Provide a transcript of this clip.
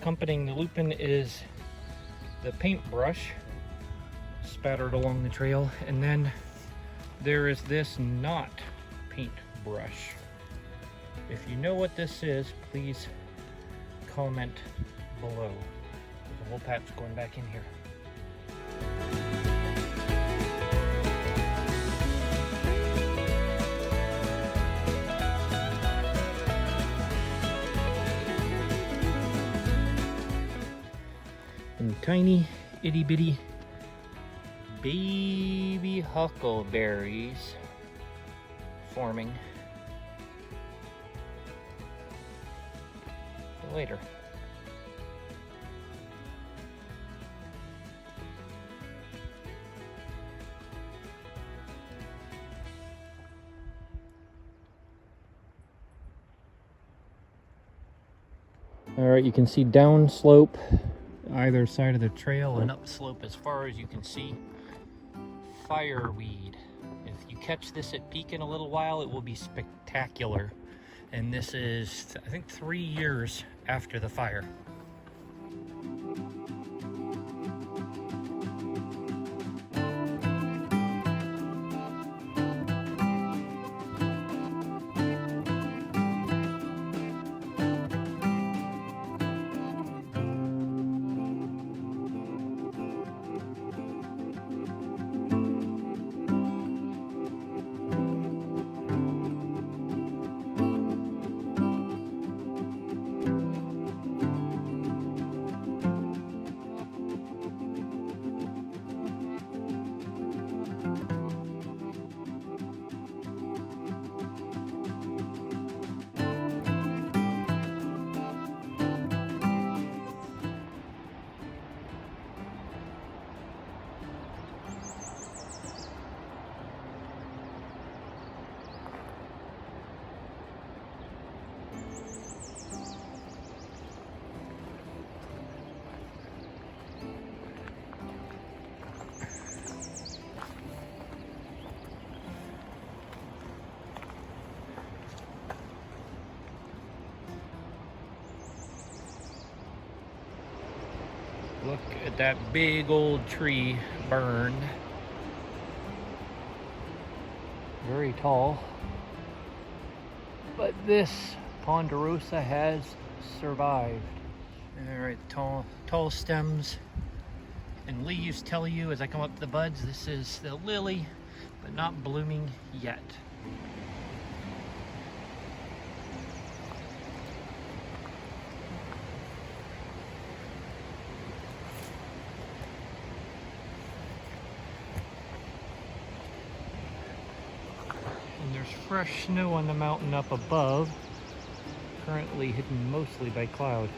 accompanying the lupin is the paintbrush spattered along the trail, and then there is this not paintbrush. If you know what this is, please comment below. There's a whole patch going back in here. And tiny itty bitty baby huckleberries forming for later. All right, you can see downslope either side of the trail and upslope as far as you can see. Fireweed. If you catch this at peak in a little while, it will be spectacular. And this is, I think, 3 years after the fire. Look at that big old tree burned. Very tall. But this ponderosa has survived. All right, tall stems and leaves tell you as I come up to the buds, this is the lily, but not blooming yet. And there's fresh snow on the mountain up above, currently hidden mostly by cloud.